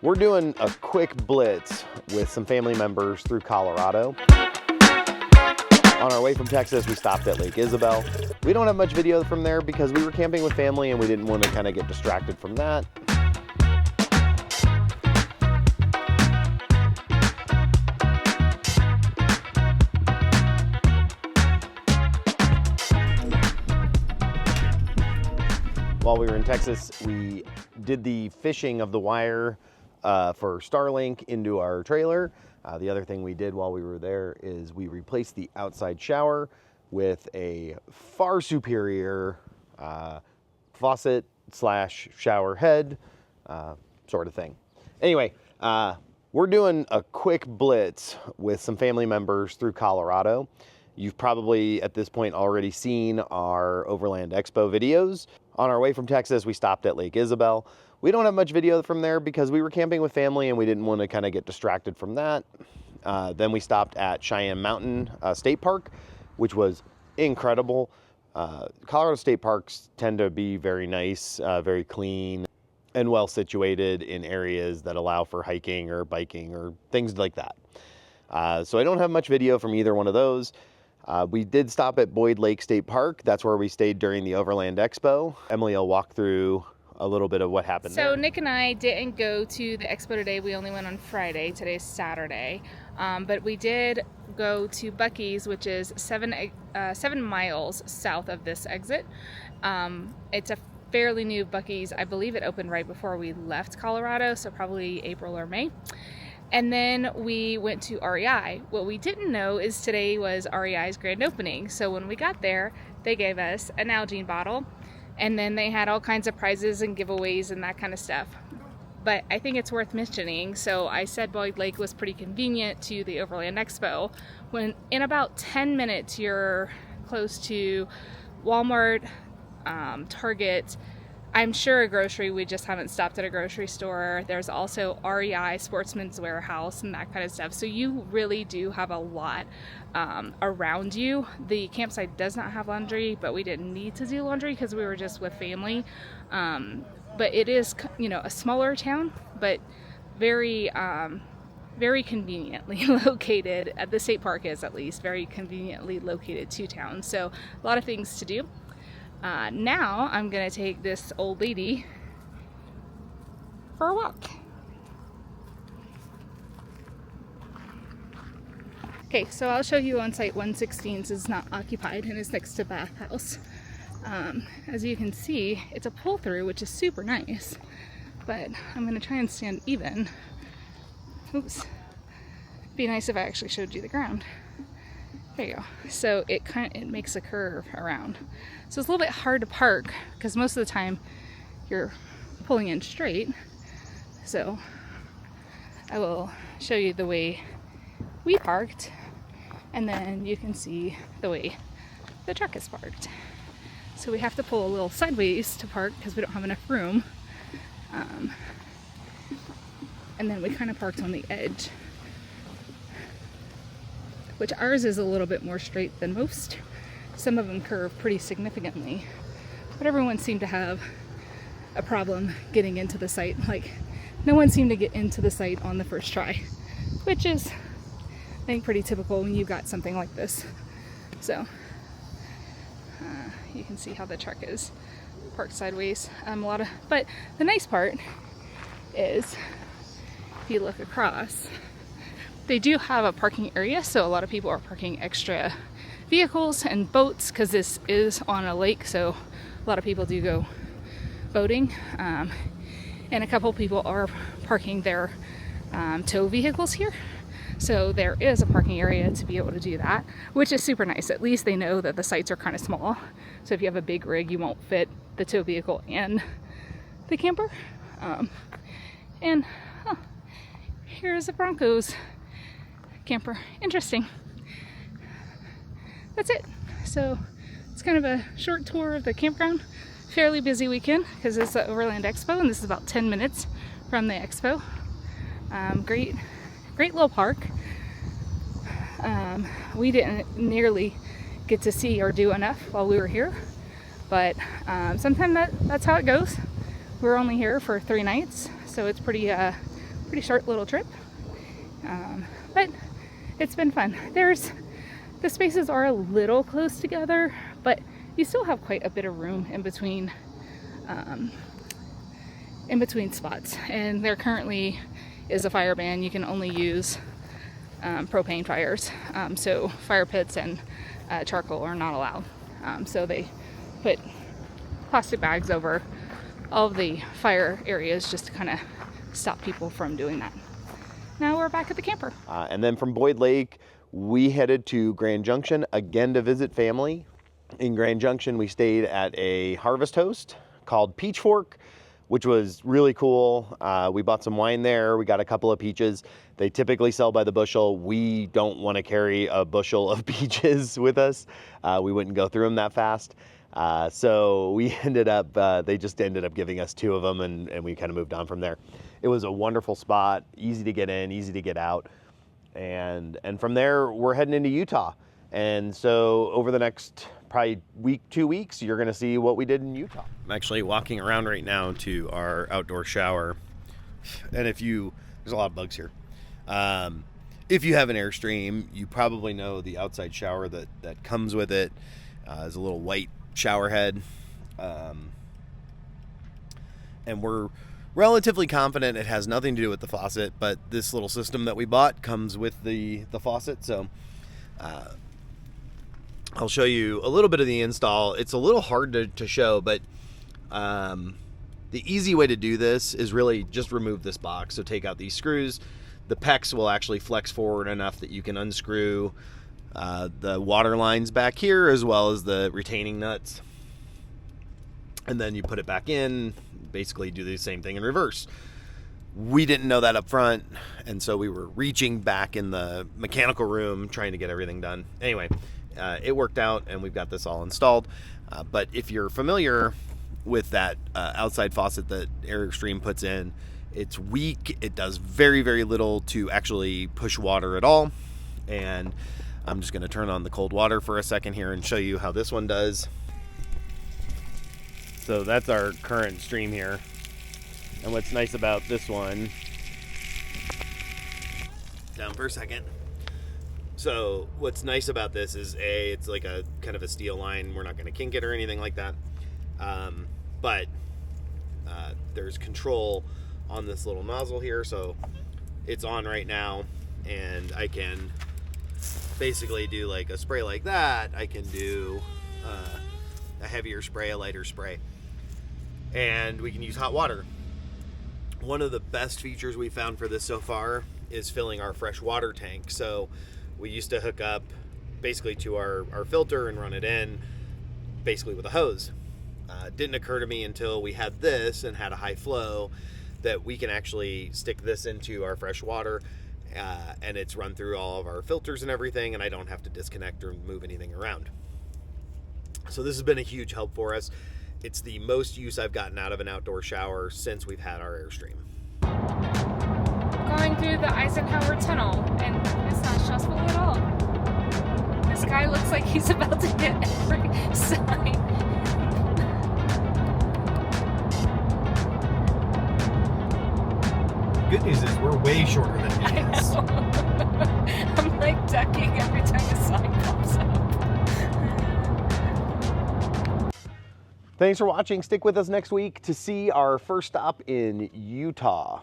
We're doing a quick blitz with some family members through Colorado. On our way from Texas, we stopped at Lake Isabel. We don't have much video from there because we were camping with family and we didn't want to kind of get distracted from that. While we were in Texas, we did the fishing of the wire for Starlink into our trailer. The other thing we did while we were there is we replaced the outside shower with a far superior faucet slash shower head sort of thing. Anyway, we're doing a quick blitz with some family members through Colorado. You've probably at this point already seen our Overland Expo videos. On our way from Texas, we stopped at Lake Isabel. We don't have much video from there because we were camping with family and we didn't want to kind of get distracted from that. Then we stopped at Cheyenne Mountain State Park, which was incredible. Colorado state parks tend to be very nice, very clean, and well situated in areas that allow for hiking or biking or things like that. So I don't have much video from either one of those. We did stop at Boyd Lake State Park. That's where we stayed during the Overland Expo. Emily will walk through a little bit of what happened there. So Nick and I didn't go to the expo today. We only went on Friday. Today's Saturday. But we did go to Buc-ee's, which is 7 miles south of this exit. It's a fairly new Buc-ee's. I believe it opened right before we left Colorado, so probably April or May. And then we went to REI. What we didn't know is today was REI's grand opening. So when we got there, they gave us a Nalgene bottle, and then they had all kinds of prizes and giveaways and that kind of stuff. But I think it's worth mentioning. So I said Boyd Lake was pretty convenient to the Overland Expo. When in about 10 minutes, you're close to Walmart, Target, I'm sure a grocery. We just haven't stopped at a grocery store. There's also REI, Sportsman's Warehouse, and that kind of stuff. So you really do have a lot around you. The campsite does not have laundry, but we didn't need to do laundry because we were just with family. But it is, a smaller town, but very, very conveniently located. The state park is at least very conveniently located to town. So a lot of things to do. Now I'm gonna take this old lady for a walk. Okay, so I'll show you on site 116. It's not occupied and it's next to bathhouse. As you can see, it's a pull through, which is super nice, but I'm gonna try and stand even. Oops. Be nice if I actually showed you the ground. There you go. So it makes a curve around. So it's a little bit hard to park because most of the time you're pulling in straight. So I will show you the way we parked, and then you can see the way the truck is parked. So we have to pull a little sideways to park because we don't have enough room. And then we kind of parked on the edge, which ours is a little bit more straight than most. Some of them curve pretty significantly, but everyone seemed to have a problem getting into the site. Like, no one seemed to get into the site on the first try, which is, I think, pretty typical when you've got something like this. So you can see how the truck is parked sideways. But the nice part is, if you look across, they do have a parking area, so a lot of people are parking extra vehicles and boats because this is on a lake, so a lot of people do go boating. And a couple people are parking their tow vehicles here. So there is a parking area to be able to do that, which is super nice. At least they know that the sites are kind of small. So if you have a big rig, you won't fit the tow vehicle and the camper. And here's the Broncos camper. Interesting. That's it. So it's kind of a short tour of the campground. Fairly busy weekend because it's the Overland Expo, and this is about 10 minutes from the expo. Great little park. We didn't nearly get to see or do enough while we were here, but sometimes that's how it goes. We're only here for 3 nights, so it's pretty pretty short little trip, but it's been fun. The spaces are a little close together, but you still have quite a bit of room in between spots. And there currently is a fire ban. You can only use propane fires, so fire pits and charcoal are not allowed. So they put plastic bags over all of the fire areas just to kind of stop people from doing that. Now we're back at the camper. And then from Boyd Lake, we headed to Grand Junction again to visit family. In Grand Junction, we stayed at a harvest host called Peachfork, which was really cool. We bought some wine there. We got a couple of peaches. They typically sell by the bushel. We don't want to carry a bushel of peaches with us. We wouldn't go through them that fast. So we ended up, they just ended up giving us 2 of them, and we kind of moved on from there. It was a wonderful spot, easy to get in, easy to get out. And from there, we're heading into Utah. And so over the next probably week, 2 weeks, you're going to see what we did in Utah. I'm actually walking around right now to our outdoor shower. And there's a lot of bugs here. If you have an Airstream, you probably know the outside shower that comes with it is a little white shower head. And we're relatively confident it has nothing to do with the faucet, but this little system that we bought comes with the faucet. So I'll show you a little bit of the install. It's a little hard to show, but the easy way to do this is really just remove this box. So take out these screws. The PEX will actually flex forward enough that you can unscrew the water lines back here, as well as the retaining nuts. And then you put it back in, basically do the same thing in reverse. We didn't know that up front, and so we were reaching back in the mechanical room trying to get everything done. Anyway, it worked out, and we've got this all installed. But if you're familiar with that outside faucet that Airstream puts in, it's weak. It does very, very little to actually push water at all. And I'm just going to turn on the cold water for a second here and show you how this one does. So that's our current stream here. And what's nice about this one, down for a second. So what's nice about this is it's like a kind of a steel line. We're not going to kink it or anything like that. But there's control on this little nozzle here. So it's on right now, and I can basically do like a spray like that. I can do a heavier spray, a lighter spray. And we can use hot water. One of the best features we found for this so far is filling our fresh water tank. So we used to hook up basically to our filter and run it in basically with a hose. Didn't occur to me until we had this and had a high flow that we can actually stick this into our fresh water and it's run through all of our filters and everything, and I don't have to disconnect or move anything around. So this has been a huge help for us. It's the most use I've gotten out of an outdoor shower since we've had our Airstream. Going through the Eisenhower Tunnel, and it's not stressful at all. This guy looks like he's about to hit every sign. Good news is we're way shorter than he is. I know. I'm like ducking every time a sign pops up. Thanks for watching. Stick with us next week to see our first stop in Utah.